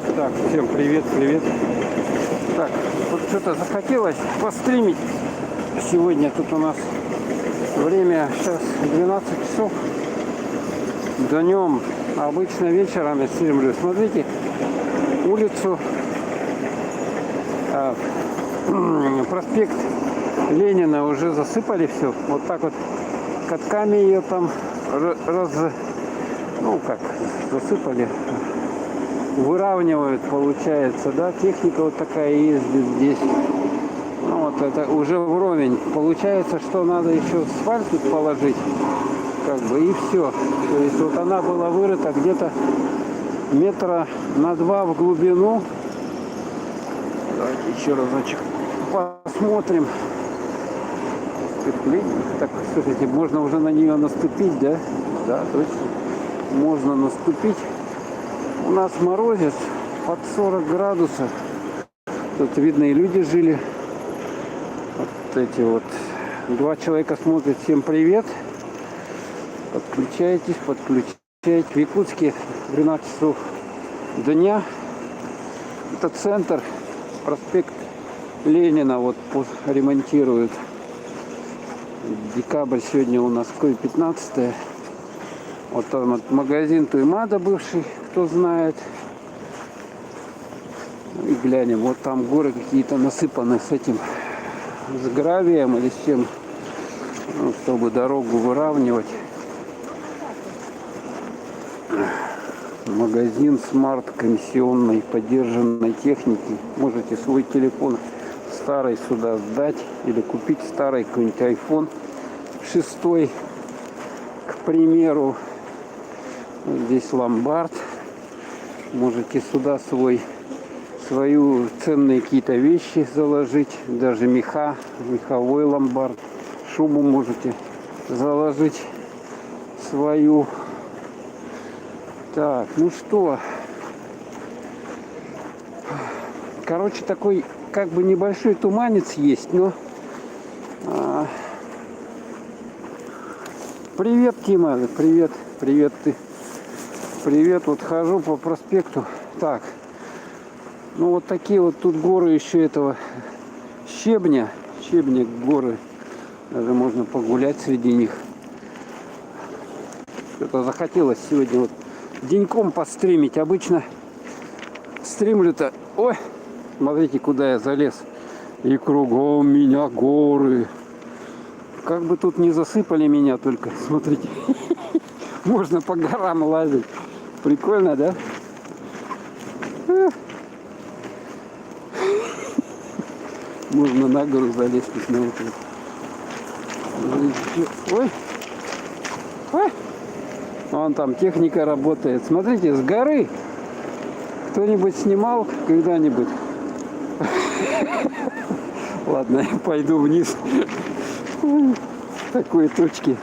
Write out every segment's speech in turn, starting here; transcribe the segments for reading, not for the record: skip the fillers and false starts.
Так, всем привет, привет. Так, вот что-то захотелось постримить. Сегодня тут у нас время сейчас 12 часов. Днем, обычно вечером я стримлю. Смотрите, улицу, проспект Ленина уже засыпали все. Вот так вот катками ее там засыпали. Выравнивают, получается, да, техника вот такая ездит здесь. Ну, вот это уже вровень. Получается, что надо еще асфальт тут положить, как бы, и все. То есть вот она была вырыта где-то метра на 2 в глубину. Давайте еще разочек посмотрим. Так, слушайте, можно уже на нее наступить, да? Да, точно. Можно наступить. У нас морозец под 40 градусов. Тут видно, и люди жили. Вот эти вот. 2 человека смотрят. Всем привет. Подключайтесь, подключайтесь. В Якутске 12 часов дня. Это центр. Проспект Ленина вот ремонтируют. Декабрь сегодня у нас какой, 15-е. Вот там вот магазин Туймада бывший, кто знает. И глянем, вот там горы какие-то насыпаны с этим, с гравием или с чем, ну, чтобы дорогу выравнивать. Магазин смарт комиссионной поддержанной техники. Можете свой телефон старый сюда сдать или купить старый какой-нибудь iPhone 6, к примеру. Здесь ломбард. Можете сюда свою ценные какие-то вещи заложить. Даже меховой ломбард. Шубу можете заложить свою. Так, ну что. Короче, такой как бы небольшой туманец есть, но... Привет, Тима, привет, привет ты. Привет, вот хожу по проспекту. Так, ну вот такие вот тут горы еще этого щебня горы. Даже можно погулять среди них. Что-то захотелось сегодня вот деньком постримить. Обычно стримлю-то... Ой, смотрите, куда я залез. И кругом меня горы. Как бы тут не засыпали меня только. Смотрите. Можно по горам лазить. Прикольно, да? Можно на гору залезть, посмотреть. Ой! Ой! Вон там техника работает. Смотрите, с горы. Кто-нибудь снимал когда-нибудь? Ладно, я пойду вниз. Такой точки.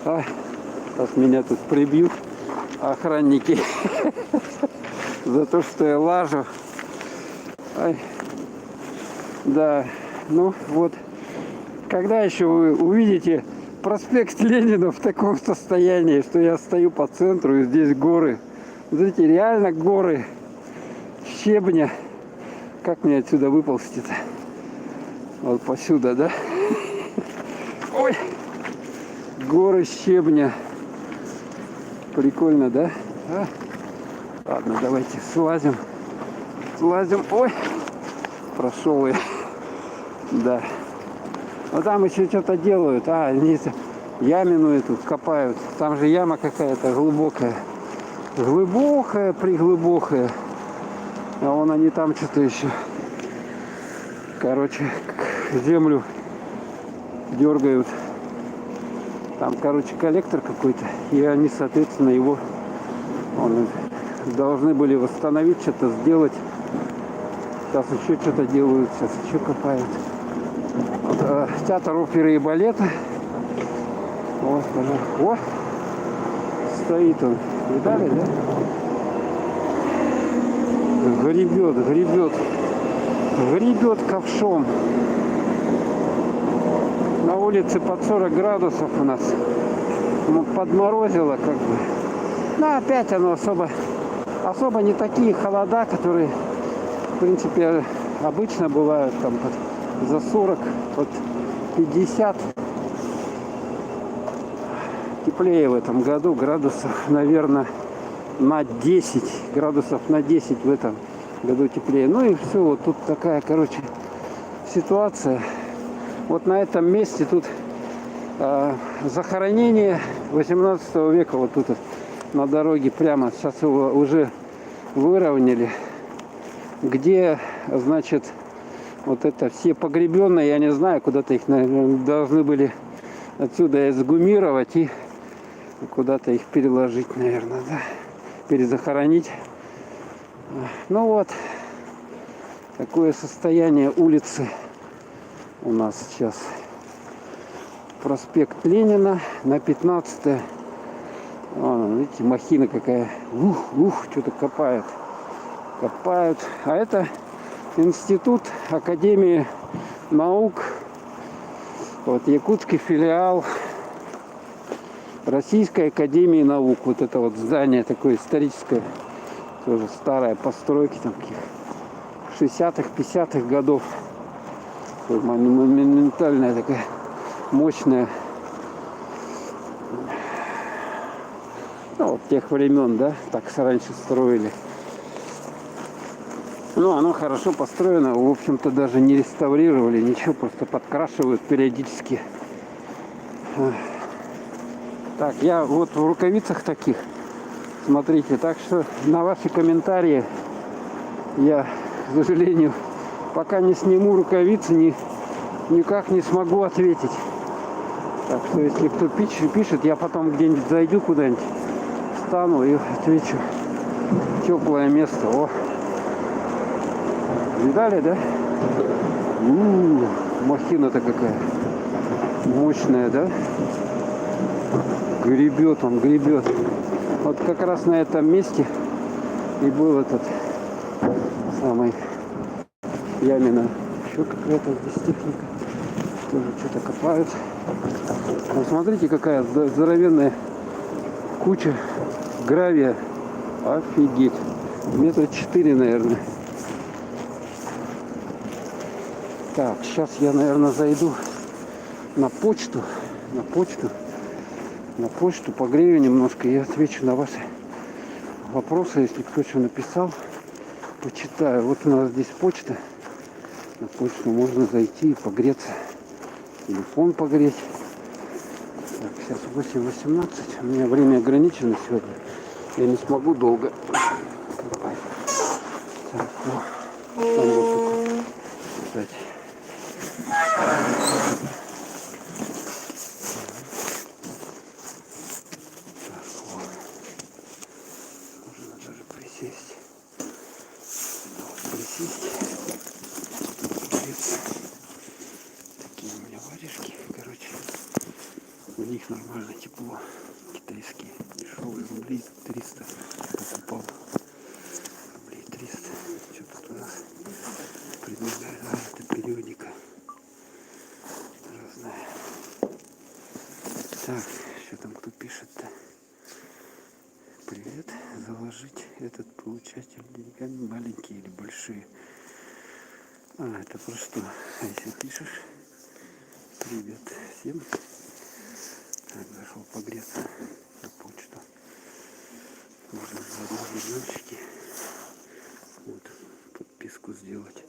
Сейчас меня тут прибьют охранники за то, что я лажу. Ай. Да, ну вот. Когда еще вы увидите проспект Ленина в таком состоянии, что я стою по центру и здесь горы. Смотрите, реально горы щебня. Как мне отсюда выползти-то? Вот посюда, да? Ой! Горы щебня. Прикольно, да? Ладно, давайте слазим. Слазим. Ой! Прошел я. Да. Но там еще что-то делают. Они ямину эту копают. Там же яма какая-то глубокая. Глубокая, приглубокая. А вон они там что-то еще. Короче, землю дергают. Там, короче, коллектор какой-то. И они, соответственно, его должны были восстановить, что-то сделать. Сейчас еще что-то делают. Сейчас еще копают. Вот, театр оперы и балета. Вот, о, стоит он. Видали, да? Гребет ковшом. На улице под 40 градусов у нас. Подморозило как бы. Но опять оно особо особо не такие холода, которые, в принципе, обычно бывают там за 40, под 50. Теплее в этом году градусов, наверное, на 10. Градусов на 10 в этом году теплее. Ну и все, вот тут такая, короче, ситуация. Вот на этом месте тут захоронение 18 века. Вот тут вот, на дороге прямо. Сейчас его уже выровняли. Где, значит, вот это все погребенные, я не знаю, куда-то их, наверное, должны были отсюда эксгумировать и куда-то их переложить, наверное, да, перезахоронить. Ну вот, такое состояние улицы у нас сейчас. Проспект Ленина на 15-е. Вон, видите, махина какая. Что-то копают. Копают. А это институт Академии наук. Вот якутский филиал Российской Академии Наук. Вот это вот здание такое историческое, тоже старая постройки, там каких 60-х, 50-х годов. Монументальная такая, мощная. Ну, вот тех времен, да, так раньше строили. Ну, оно хорошо построено, в общем-то, даже не реставрировали, ничего, просто подкрашивают периодически. Так, я вот в рукавицах таких, смотрите, так что на ваши комментарии я, к сожалению, пока не сниму рукавицы, никак не смогу ответить. Так что, если кто пишет, я потом где-нибудь зайду куда-нибудь, встану и отвечу. Теплое место. О! Видали, да? Махина-то какая мощная, да? Гребет он, гребет. Вот как раз на этом месте и был этот самый ямина. Еще какая-то здесь техника. Тоже что-то копают. Ну, смотрите, какая здоровенная куча гравия. Офигеть. Метра 4, наверное. Так, сейчас я, наверное, зайду на почту. На почту погрею немножко и отвечу на ваши вопросы, если кто что написал. Почитаю. Вот у нас здесь почта. На почту можно зайти и погреться. Телефон погреть. Так, сейчас 8:18. У меня время ограничено сегодня. Я не смогу долго. Так, там вот только, кстати. Такие у меня варежки, короче, у них нормально тепло, китайские, дешевые, рублей 300 покупал, рублей 300, что тут у нас предлагают, это периодика разная. Так, что там кто пишет-то? Привет, заложить этот получатель деньгами, маленькие или большие? Это про что? Если пишешь, привет всем. Так, зашел погреться на почту. Можно заодно журнальчики. Вот, подписку сделать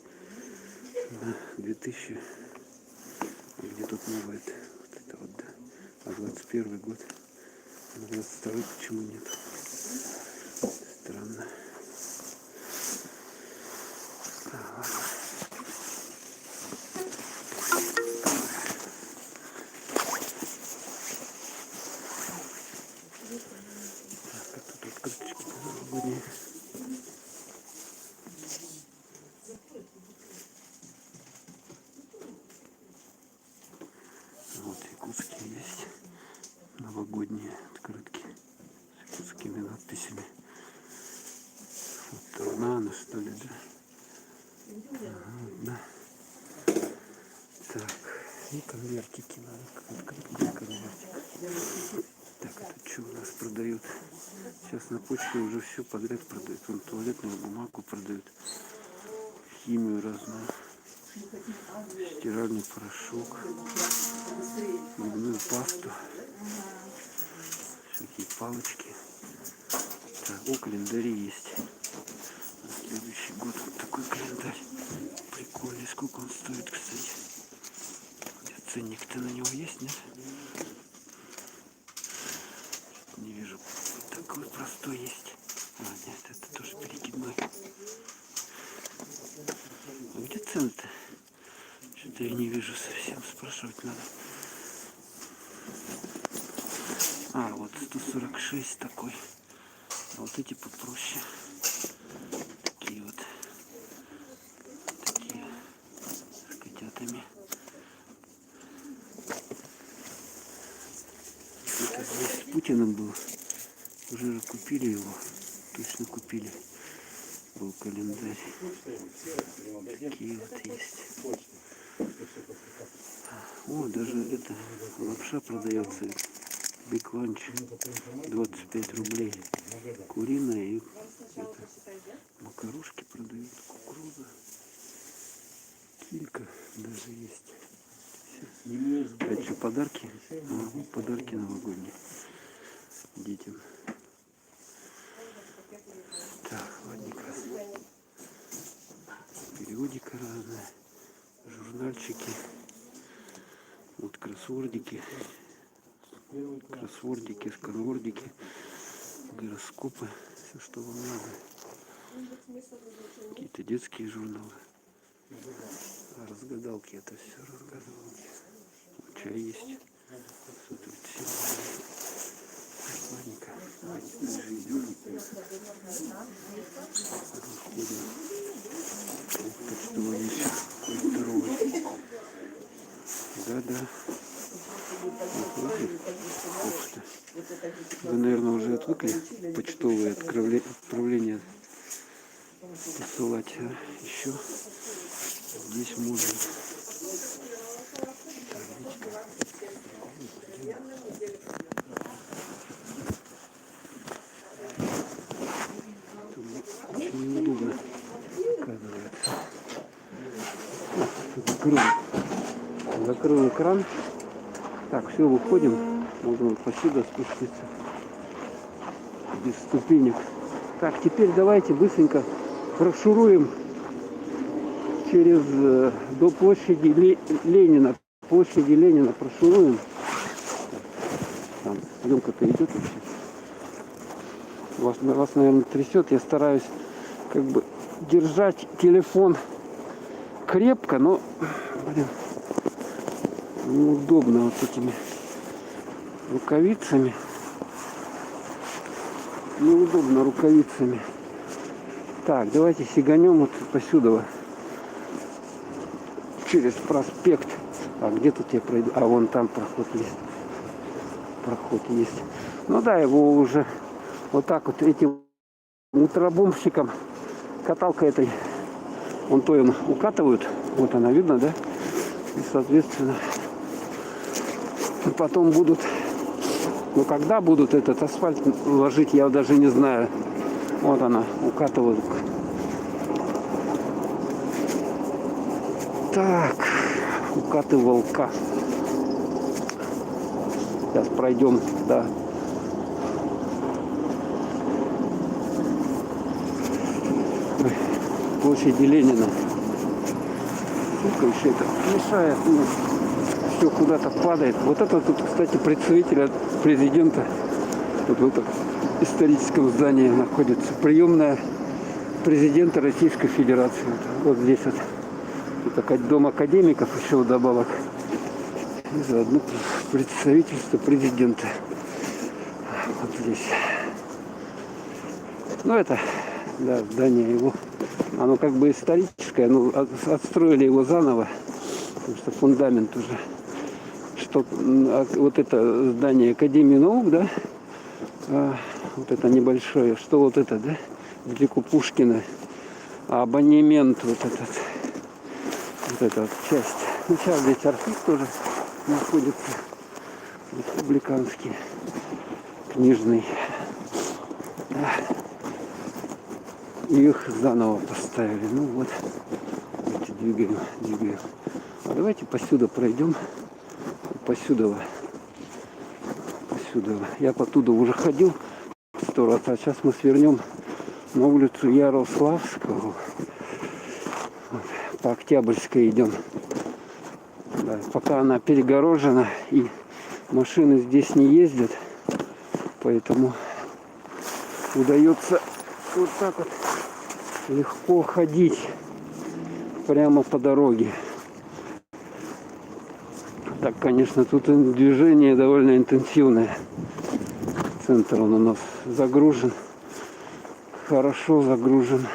на 2000. Где тут новое? Вот это вот, да. А 21 год. На 22 почему нет? Странно. Вот якутские есть новогодние открытки с якутскими надписями. Вот торнадо, что ли, да? Ага, да. Так, и конвертики надо. Открытку и конвертик. Так, это что у нас продают? Сейчас на почте уже все подряд продают. Вон туалетную бумагу продают. Химию разную. Стиральный порошок. Зубную пасту. Всякие палочки. Так, о, календари есть. На следующий год вот такой календарь. Прикольный. Сколько он стоит, кстати? Ценник-то на него есть, нет? Не вижу. Вот такой простой есть. А, нет, это тоже перекидной. А где цены-то? Что-то я не вижу совсем. Спрашивать надо. А, вот 146 такой. А вот эти попроще. Такие вот. Такие. С котятами. Это здесь с Путиным был. Уже купили его. Точно купили. Был календарь. Такие вот есть. О, даже это лапша продается. Биг ланч 25 рублей. Куриная и это, макарушки продают. Кукуруза. Килька даже есть. А это что, подарки? А, вот подарки новогодние детям. Так, ладненько. Периодика разная. Журнальчики. Вот кроссвордики. Кроссвордики, сканвордики. Гороскопы. Все, что вам надо. Какие-то детские журналы. А разгадалки, это все разгадалки. Вот чай есть. Вот тут все. Ладненько. Дальше идем. Выходим. Почтовый ящик. Здоровый. Да. Вы, наверное, уже отвыкли почтовые отправления посылать. А еще здесь можно. Очень неудобно, оказывается. Закрыл экран. Так, все, выходим. Можно вот посюда спуститься. Без ступенек. Так, теперь давайте быстренько прошуруем через до площади Ленина. Площади Ленина прошуруем. Там съемка-то идет вообще. Вас, наверное, трясет. Я стараюсь как бы держать телефон крепко, но, блин, неудобно вот этими рукавицами. Неудобно рукавицами. Так, давайте сиганем вот посюда. Через проспект. А где тут я пройду? А вон там проход есть. Проход есть. Ну да, его уже вот так вот этим мутробомщиком, каталкой этой, вон то им укатывают. Вот она, видно, да? И соответственно потом будут, ну когда будут этот асфальт ложить, я даже не знаю. Вот она, укатывают. Так, укатывалка. Сейчас пройдем, да. Площади Ленина. Сука, еще это мешает. Ну, все куда-то падает. Вот это тут, кстати, представитель от президента. Вот в этом историческом здании находится. Приемная президента Российской Федерации. Вот здесь вот. Тут дом академиков еще вдобавок. И заодно представительство президента. Вот здесь. Ну это, да, здание его. Оно как бы историческое, но отстроили его заново, потому что фундамент уже. Что вот это здание Академии наук, да, вот это небольшое, что вот это, да, недалеко Пушкина, абонемент вот эта вот часть. Ну, сейчас здесь архив тоже находится, республиканский. книжный. И их заново поставили. Ну вот, давайте двигаем. А давайте посюда пройдем. Посюда. Я потуда уже ходил 100 раз, а сейчас мы свернем на улицу Ярославского. Вот, по Октябрьской идем. Да, пока она перегорожена и машины здесь не ездят, поэтому удается вот так вот легко ходить прямо по дороге. Так, конечно, тут движение довольно интенсивное. Центр он у нас загружен. Хорошо загружен.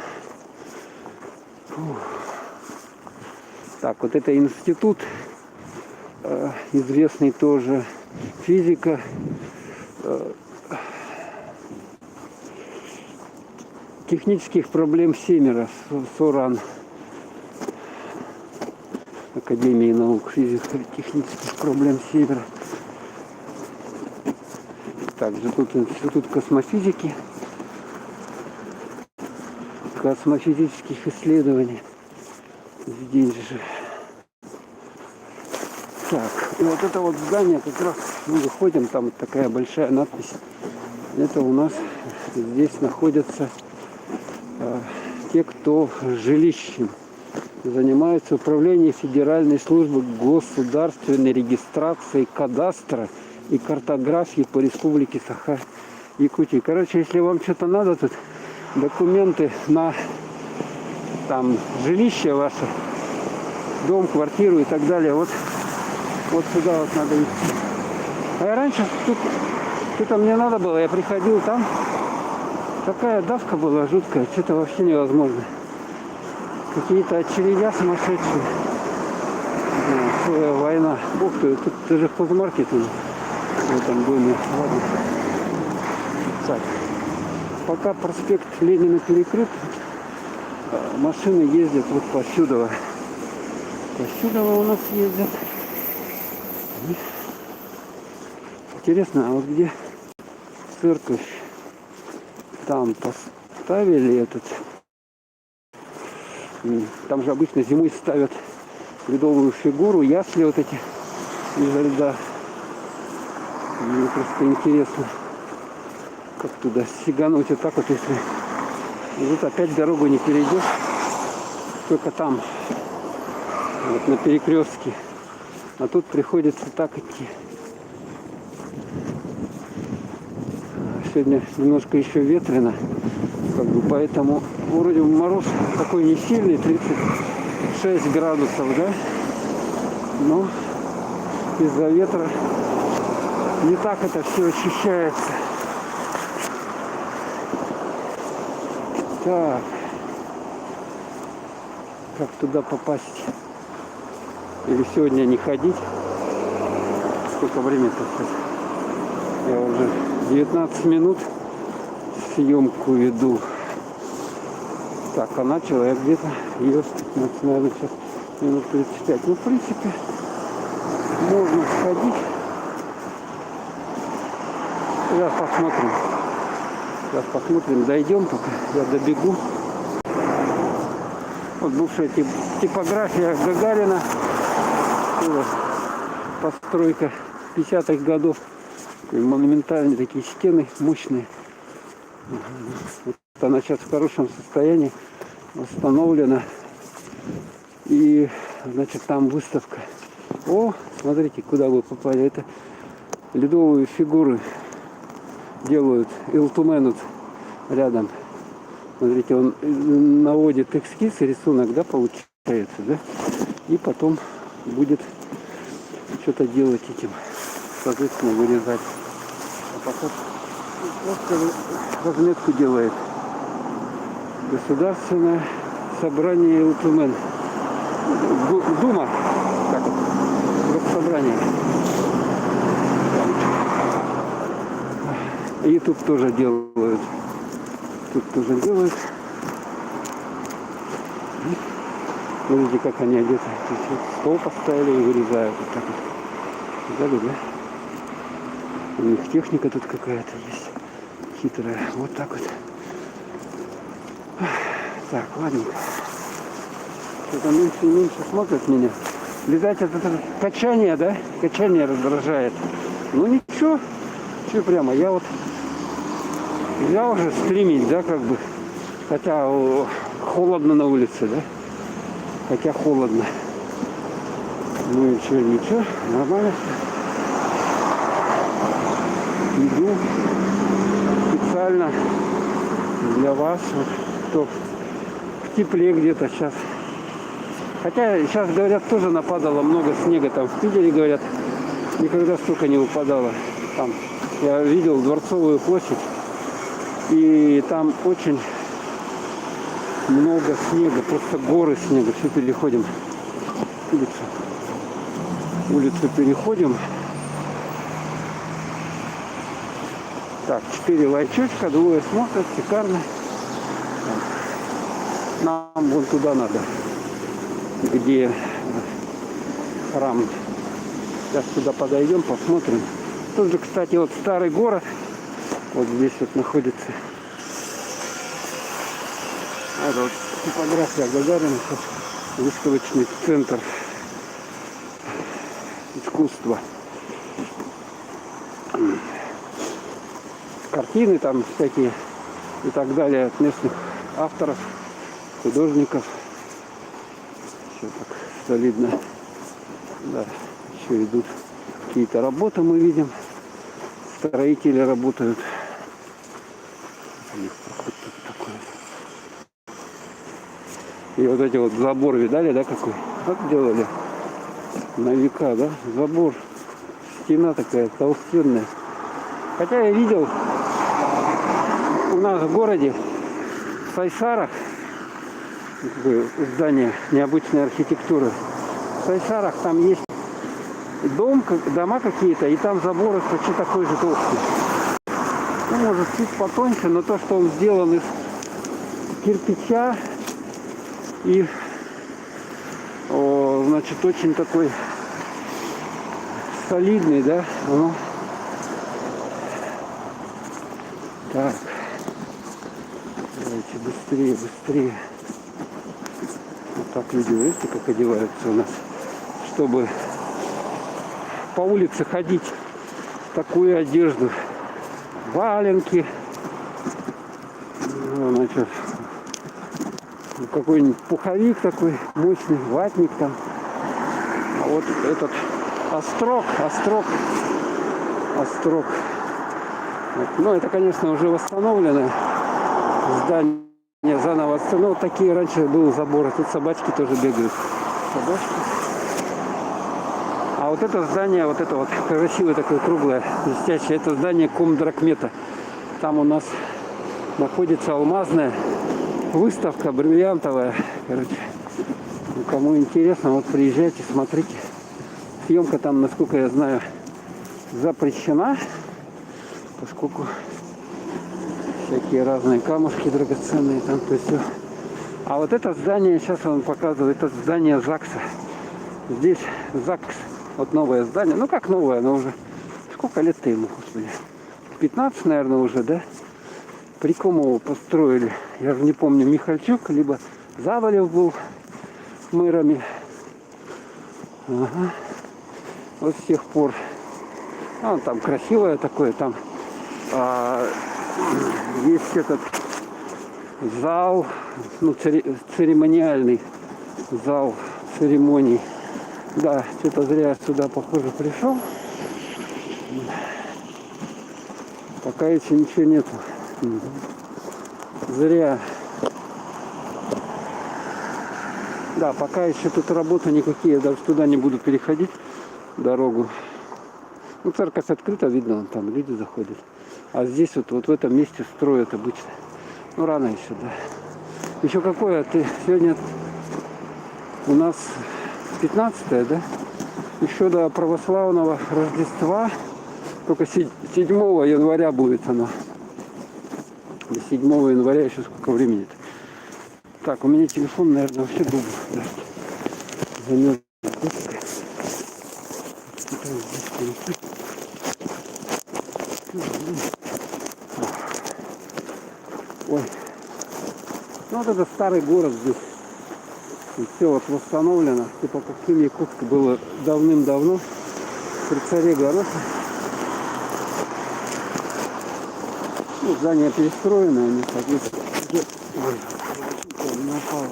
Фух. Так, вот это институт, известный тоже, физика. Технических проблем семеро, СОРАН. Академии наук, физико-технических проблем севера. Также тут институт космофизики, космофизических исследований. Здесь же. Так, и вот это вот здание, как раз мы выходим, там вот такая большая надпись. Это у нас здесь находятся те, кто жилищем занимается управлением Федеральной службы государственной регистрации кадастра и картографии по республике Саха-Якутия. Короче, если вам что-то надо, тут документы на там жилище ваше, дом, квартиру и так далее, вот сюда вот надо идти. А я раньше тут что-то мне надо было, я приходил там, такая давка была жуткая, что-то вообще невозможно. Какие-то очередя сумасшедшие. Да, война. Ух ты, тут даже хозмаркет в этом доме. Ладно. Так. Пока проспект Ленина перекрыт, машины ездят вот по Сюдово. У нас ездят. Интересно, а вот где церковь? Там поставили этот. Там же обычно зимой ставят ледовую фигуру, ясли вот эти из льда. Мне просто интересно, как туда сигануть вот так вот, если вот опять дорогу не перейдешь, только там, вот на перекрестке. А тут приходится так идти. Сегодня немножко еще ветрено, как бы, поэтому вроде мороз такой не сильный, 36 градусов, да? Но из-за ветра не так это все ощущается. Так, как туда попасть? Или сегодня не ходить? Сколько времени-то сейчас? Я уже 19 минут съемку веду. Так, а начала я где-то ее 15, наверное, сейчас минут 35. Ну, в принципе, можно сходить. Сейчас посмотрим. Дойдем, пока я добегу. Вот бывшая типография Гагарина. Постройка 50-х годов. Монументальные такие стены, мощные. Вот она сейчас в хорошем состоянии, восстановлена. И, значит, там выставка. О, смотрите, куда вы попали. Это ледовые фигуры делают. Илтуменут рядом. Смотрите, он наводит эскиз, рисунок, да, получается, да? И потом будет что-то делать этим. Соответственно, вырезать. А потом просто разметку делает. Государственное собрание Илтумен. Дума. Как это? Госсобрание. И тут тоже делают. Смотрите, как они одеты. Стол поставили и вырезают. Вот так вот. Видали, да? У них техника тут какая-то есть. Хитрая. Вот так вот. Так, ладненько. Что-то меньше и меньше смотрят меня. Видать, это качание, да? Качание раздражает. Ну ничего. Че прямо, я вот взял уже стримить, да, как бы. Хотя холодно на улице, да? Хотя холодно. Ну ничего, нормально. Иду специально для вас, вот, кто в тепле где-то сейчас. Хотя сейчас, говорят, тоже нападало много снега. Там в Питере, говорят, никогда столько не выпадало. Там я видел Дворцовую площадь, и там очень много снега, просто горы снега. Все переходим улицу переходим. Так, 4 лайчочка, двое смотрят, шикарно. Нам вон туда надо, где храм. Сейчас туда подойдем, посмотрим. Тут же, кстати, вот старый город. Вот здесь вот находится. Это вот типография Гагарина, выставочный центр искусства. Картины там всякие и так далее от местных авторов, художников. Все так солидно. Да, еще идут какие-то работы, мы видим. Строители работают. У них проход тут такой. И вот эти вот забор видали, да, какой? Как делали? На века, да? Забор. Стена такая толстенная. Хотя я видел у нас в городе, в Сайсарах, здание необычной архитектуры. В Сайсарах там есть дома какие-то, и там забор почти такой же толстый. Ну, может, чуть потоньше, но то, что он сделан из кирпича и, значит, очень такой солидный, да, ну. Так, давайте быстрее. Вот так люди, видите, как одеваются у нас, чтобы по улице ходить в такую одежду. Валенки, значит, какой-нибудь пуховик такой мощный, ватник там. А вот этот острог. Вот. Ну, это, конечно, уже восстановленное здание, заново восстановлено. Вот такие раньше был забор, тут собачки тоже бегают. Собачки. А вот это здание, вот это вот красивое такое круглое, блестящее, это здание Комдракмета. Там у нас находится алмазная выставка бриллиантовая. Короче, ну, кому интересно, вот приезжайте, смотрите. Съемка там, насколько я знаю, запрещена, поскольку всякие разные камушки драгоценные там, то есть все. А вот это здание, сейчас я вам показываю, это здание ЗАГСа. Здесь ЗАГС, вот новое здание, ну как новое, оно уже, сколько лет-то ему, господи, 15, наверное, уже, да? При ком его построили, я же не помню, Михальчук, либо Завалев был мэрами. Ага. Вот с тех пор. А, там красивое такое, там есть этот зал, ну, церемониальный зал церемоний. Да, что-то зря я сюда, похоже, пришел. Пока еще ничего нету. Зря. Да, пока еще тут работы никакие, я даже туда не буду переходить дорогу. Ну, церковь открыта, видно, вон там люди заходят. А здесь вот в этом месте строят обычно. Ну, рано еще, да. Еще какое? Сегодня у нас 15-е, да? Еще до православного Рождества. Только 7 января будет оно. До 7 января еще сколько времени-то. Так, у меня телефон, наверное, вообще был. Да. Замерз. Ой. Ну вот это старый город здесь. И все вот восстановлено. Типа как Якутск было давным-давно. При царе Горосе. Ну, здания перестроены, они, соответственно, уже... Ой, у меня упал.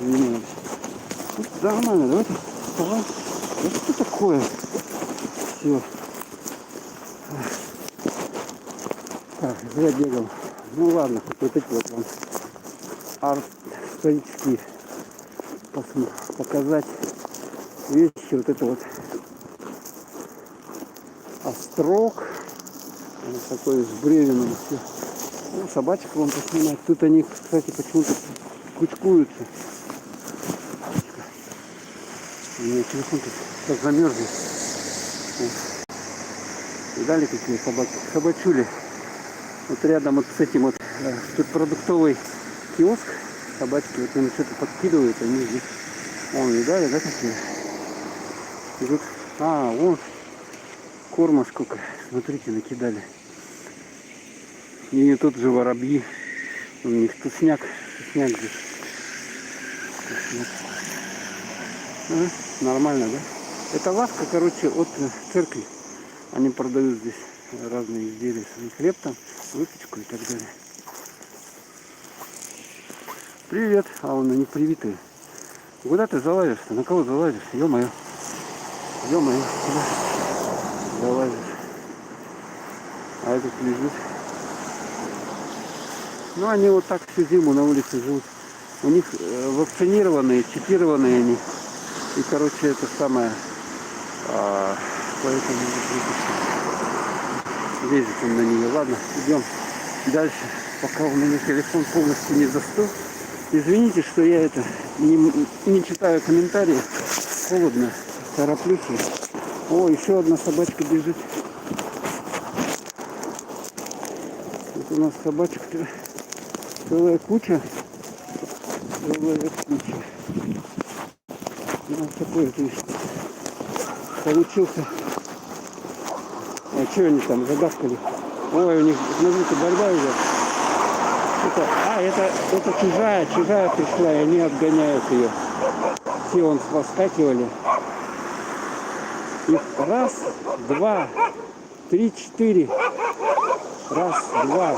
Извиняюсь. Тут нормально, давайте вставай. Да что такое? Все. Так, зря бегал. Ну ладно, хоть вот эти вот вам арт-исторические показать вещи. Вот это вот острог. Он такой с бревеном. Все. Ну, собачек вам поснимать. Тут они, кстати, почему-то кучкуются. У меня телефон тут как замерзнет. Видали, какие собаки? Собачули. Вот рядом вот с этим вот тут продуктовый киоск. Собачки вот им что-то подкидывают. Они здесь. Вон, видали, да, какие? И тут, вон корма сколько. Смотрите, накидали. И тут же воробьи. У них тусняк здесь. Нормально, да? Это лавка, короче, от церкви. Они продают здесь разные изделия. Хлеб там, выпечку и так далее. Привет. А он не привитый. Куда ты залазишь-то? На кого залазишь? Ё-моё. Ё-моё. Куда залазишь? А этот лежит. Ну, они вот так всю зиму на улице живут. У них вакцинированные, чипированные они. И, короче, это самое... поэтому лезет он на нее. Ладно, идем дальше, пока у меня телефон полностью не застыл. Извините, что я это не читаю комментарии. Холодно, тороплюсь. О, еще одна собачка бежит. Тут у нас собачек целая куча. Целая куча. Ну, такой вот получился. А что они там загавкали? Ой, у них, смотрите, борьба идет. Это чужая пришла, и они отгоняют ее. Все вон поскакивали. Их раз, два, три, четыре. Раз, два,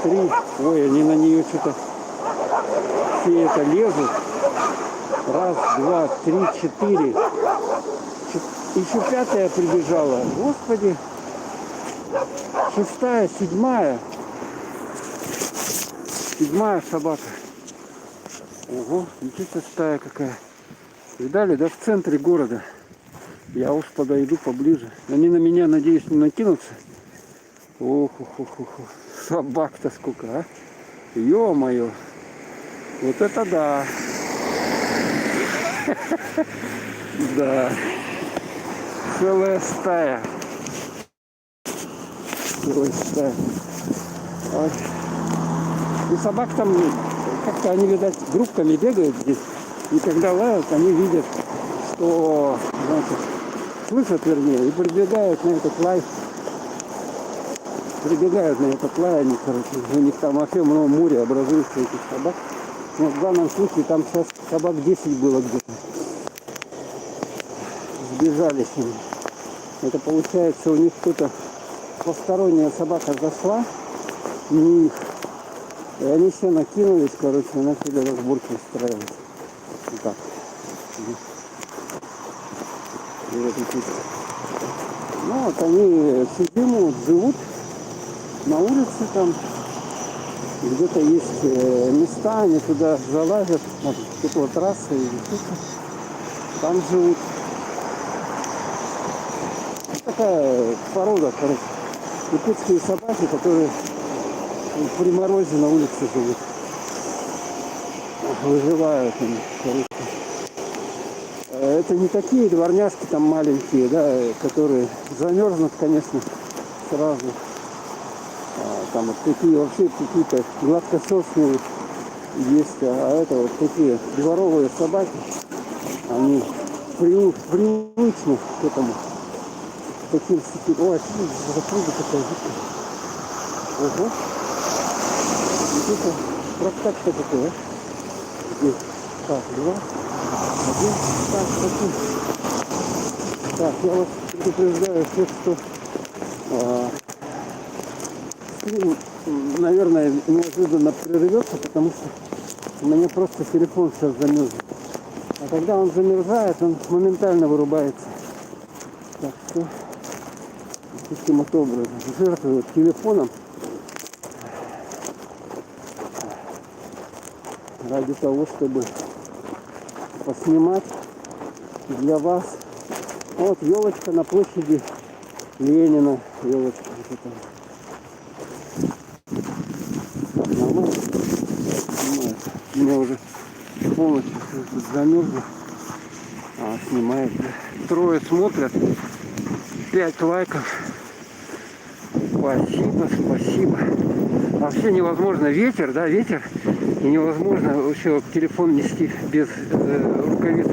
три. Ой, они на нее что-то все это лезут. Раз, два, три, четыре. Еще пятая прибежала. Господи. Шестая, седьмая. Седьмая собака. Ого, ничего себе стая какая. Видали, да, в центре города. Я уж подойду поближе. Они на меня, надеюсь, не накинутся. Ох. Собак-то сколько, а? Ё-моё. Вот это да. Да. Целая стая. Целая стая. Вот. И собак там как-то они, видать, группками бегают здесь. И когда лают, они видят, что, значит, слышат, вернее, и прибегают на этот лай. Они, короче, у них там вообще много море образуется этих собак. Но в данном случае там сейчас собак 10 было где-то. Сбежали с ними. Это получается у них кто-то посторонняя собака зашла, не их. И они все накинулись, короче, начали разборки устраивать. Вот так. И вот эти. Ну вот они всю зиму живут на улице там. Где-то есть места, они туда залазят. Вот тут вот трасса и тут. Там живут. Такая порода, короче. Якутские собаки, которые при морозе на улице живут. Выживают они, короче. Это не такие дворняжки там маленькие, да, которые замерзнут, конечно, сразу. Там вот такие вообще какие-то гладкошерстные есть, а это вот такие дворовые собаки, они привычны к этому. таким степенем. Ой, запрыгай такая жуткая. Ого. Это прокатка такая. Здесь. Так, 2, 1. Так, такой. Так, я вас предупреждаю всех, что стрим, наверное, неожиданно прервется, потому что у меня просто телефон сейчас замерзнет. А когда он замерзает, он моментально вырубается. Так что таким вот образом жертвую телефоном ради того, чтобы поснимать для вас. Вот елочка на площади Ленина. Елочка вот это. Нормально. Снимает. У меня уже полностью замерзло. Снимает. Трое смотрят. 5 лайков. Спасибо, спасибо. Вообще невозможно. Ветер, да, ветер. И невозможно вообще телефон нести без рукавиц.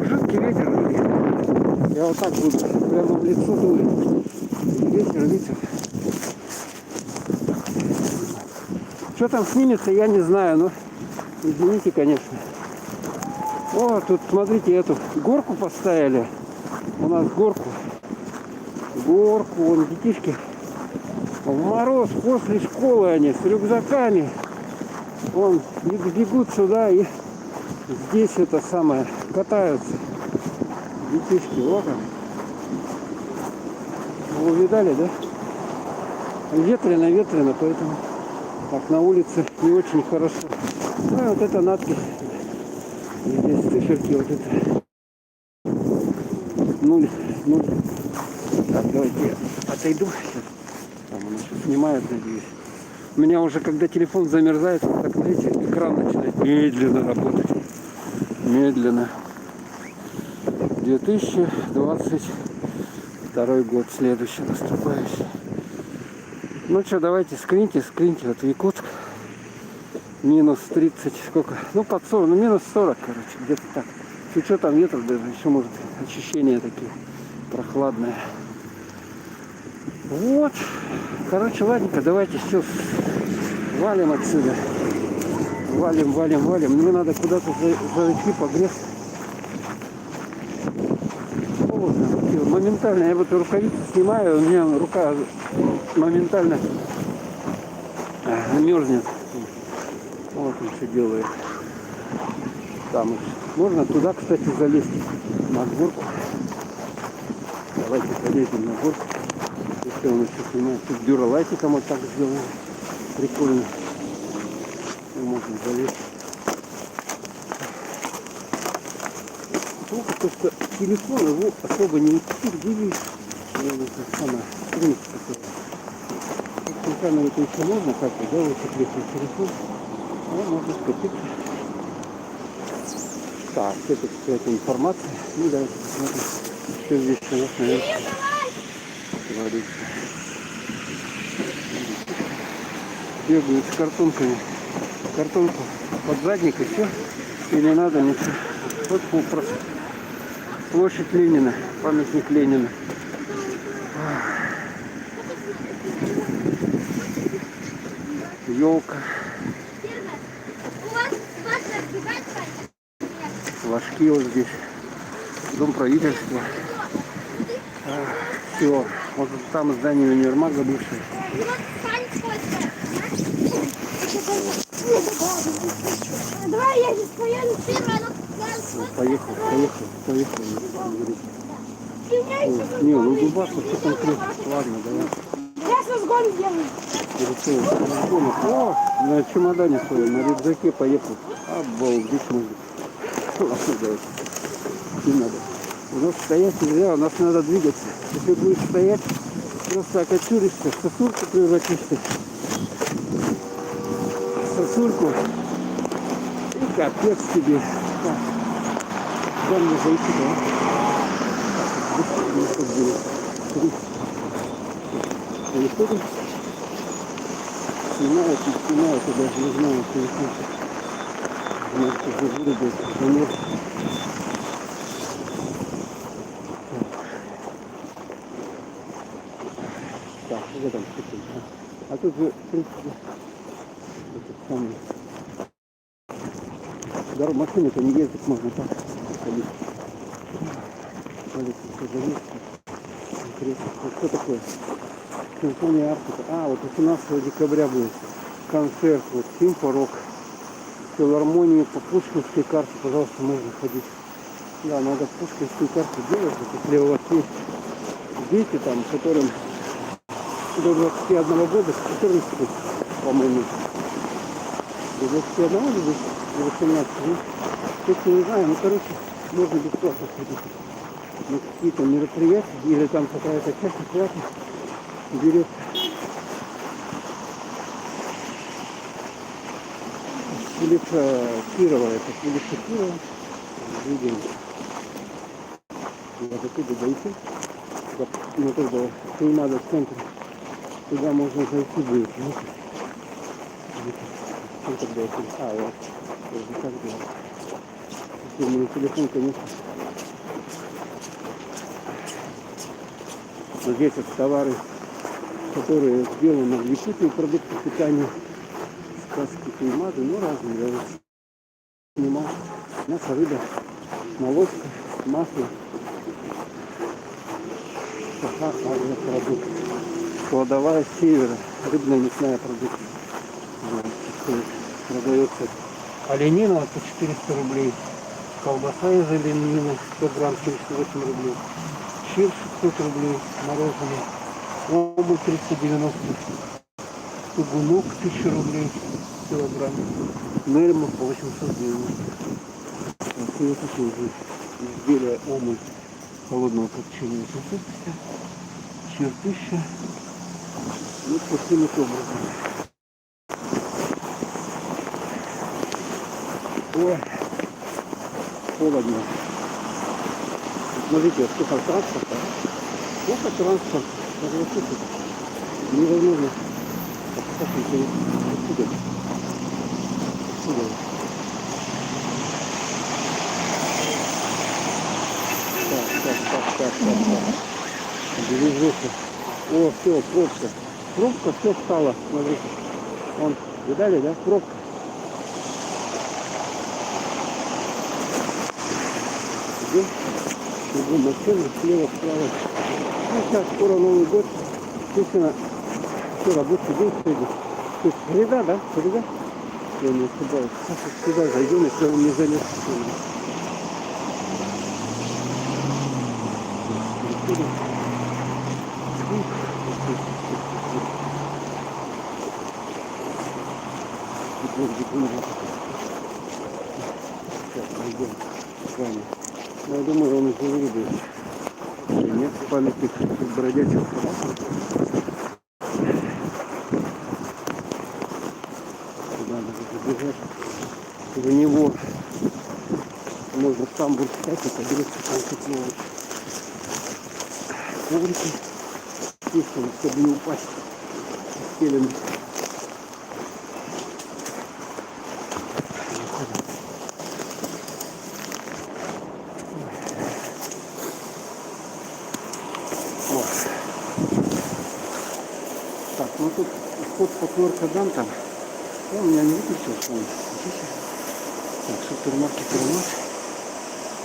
Жуткий ветер. Я вот так буду прямо в лицо дулить. Ветер, ветер. Что там снимется, я не знаю, но извините, конечно. О, тут смотрите, эту горку поставили. У нас горку. Горку, вон детишки. В мороз после школы они с рюкзаками. Вон бегут сюда и здесь это самое катаются. Детишки, вот он. Вы видали, да? Ветрено, ветрено, поэтому так на улице не очень хорошо. Ну и вот эта надпись. Здесь циферки вот это. 0, 0. Так, давайте я отойду сейчас. Там она сейчас снимает, надеюсь. У меня уже, когда телефон замерзает, так, знаете, экран начинает медленно работать. Медленно. 2022 год, следующий наступающий. Ну что, давайте скриньте, вот Якутск. Минус 30, сколько? Ну, под 40, ну, минус 40, короче, где-то так. С учетом ветра даже еще, может, ощущения такие прохладные. Вот. Короче, ладненько, давайте все валим отсюда. Валим. Мне надо куда-то зайти погреться. Холодно. Моментально. Я вот рукавицу снимаю, у меня рука моментально мерзнет. Вот он что делает. Там можно туда, кстати, залезть на горку. Давайте залезем на горку. Если он еще снимает. Тут дюралайтиком вот так сделано. Прикольно. И можно залезть. Плохо то, что телефон его особо не утвердили. Это самое. Страница такая. Центрально это еще можно как-то, да, вот прикрепить телефон. Но можно скопиться. Так, это какая-то информация. Ну давайте посмотрим, что здесь у нас наверное творится. Бегают с картонками. Картонку под задник и все. И не надо ничего. Вот просто площадь Ленина, памятник Ленина. Елка. Флажки вот здесь. Дом правительства. Все. Вот там здание универмага бывшее. Давай я здесь поеду первая. Поехал. Не, ну Дубасу все конкретно. Ладно, давай. Я с разгон делаю. О, на чемодане своем, на рюкзаке поехал. Обалдеть можно. Ладно, давай. Не надо. У нас стоять нельзя, у нас надо двигаться. Если будешь стоять, просто окочуришься, в сосульку превратишься. Сосульку. И капец тебе. Дай мне зайти, да? Переходим. Снимают, не снимают, я даже не знаю, телефон. Может, уже вырубился. Так, в этом степени. А тут же, в принципе, этот самый... Дорога машины-то не ездить можно так. Ходить. Полиция все завесит. Интересно. Вот что такое? Симфония Арктика. А, вот 18 декабря будет концерт. Вот Симфорок. Филармонию по Пушкинской карте, пожалуйста, можно ходить. Да, надо Пушкинскую карту делать. Вот если у вас есть дети, там, которым до 21 года, 14, по-моему, до 21 или до 18, ну, точно не знаю, ну, короче, можно бесплатно ходить на какие-то мероприятия, или там какая-то часть оплаты берет. Улица Кирова, это улица Кирова, видим, вот оттуда дойти, ну, тогда надо в центре, туда можно зайти будет. Вот тогда я вот, уже как делать. Если у меня телефон, конечно. Но здесь вот товары, которые сделаны в Якутии, продукты питания, сказки, каймады, ну разные, я вот снимал. Мясо, рыба, молочка, масло, саха, агропродукт. Кладовая севера, рыбная мясная продукция. Вот, продается оленина по 400 рублей, колбаса из оленины 100 грамм 78 рублей, чипс 600 рублей, мороженое, омут 390, сугунок 1000 рублей килограмм, мельма по 890. И вот такие же изделия омут холодного копчения 750, чир 1000, вот таким вот образом. Ой, холодно. Смотрите, сколько транспорта. Сколько транспорта. Невозможно. Посмотрите, отсюда. Отсюда. Так. Движуха. О, все, пробка. Пробка, все встала. Смотрите. Вон, видали, да? Пробка. Кругом машины, слева, справа. Ну, сейчас скоро Новый год. Естественно, все, рабочий день сегодня. То есть среда, да? Среда? Я не ошибаюсь. Сейчас вот сюда зайдем, если он не залез. Сейчас пойдем с вами. Но я думаю, он уже выйдет. Нет, памятник бродячих собак. Туда надо забежать. За него можно в тамбур снять, и поберется там тепло. Коврики. Чисто, чтобы не упасть. Стелями. Так, ну тут вход по QR-кодам там. Я у меня не выключил фон. Так, супермаркет Ромаш.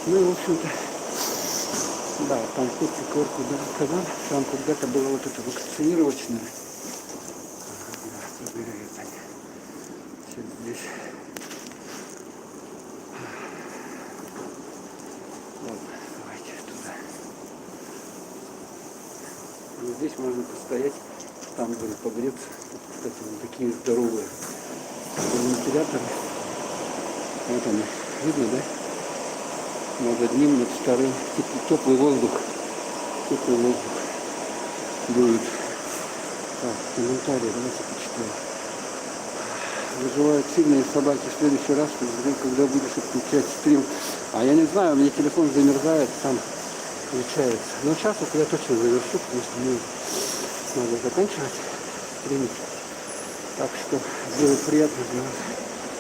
Ну и в общем-то, да, там вход по QR-кодам. Там когда-то было вот это вакцинировочное. Сейчас здесь. Ладно, давайте туда. Ну, здесь можно постоять. Там, говорит, погреться. Тут, кстати, вот такие здоровые вентиляторы. Вот они. Видно, да? Над одним, над вторым. Теплый воздух. Теплый воздух дует. Так, комментарии, давайте почитаем. Выживают сильные собаки. В следующий раз, когда будешь отключать стрим. А я не знаю, у меня телефон замерзает, сам включается. Но сейчас вот я точно завершу, потому что мне надо заканчивать стримить. Так что было приятно для вас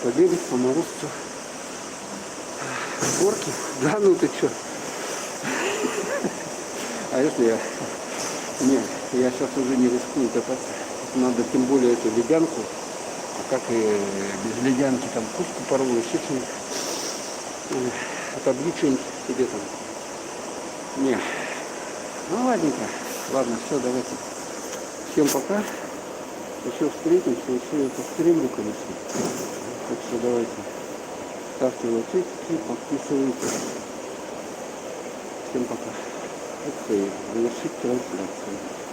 побегать по морозцу. горки. Да ну ты что? А если я... Не, я сейчас уже не рискую кататься. Надо тем более эту ледянку. А как и без ледянки там куртку порву, еще что-нибудь. Отобью что-нибудь себе там. Не. Ну ладненько. Ладно, все, давайте. Всем пока. Еще встретимся, еще я постримлю, конечно. Так что давайте. Ставьте лайки, подписывайтесь. Всем пока. Это завершить трансляцию.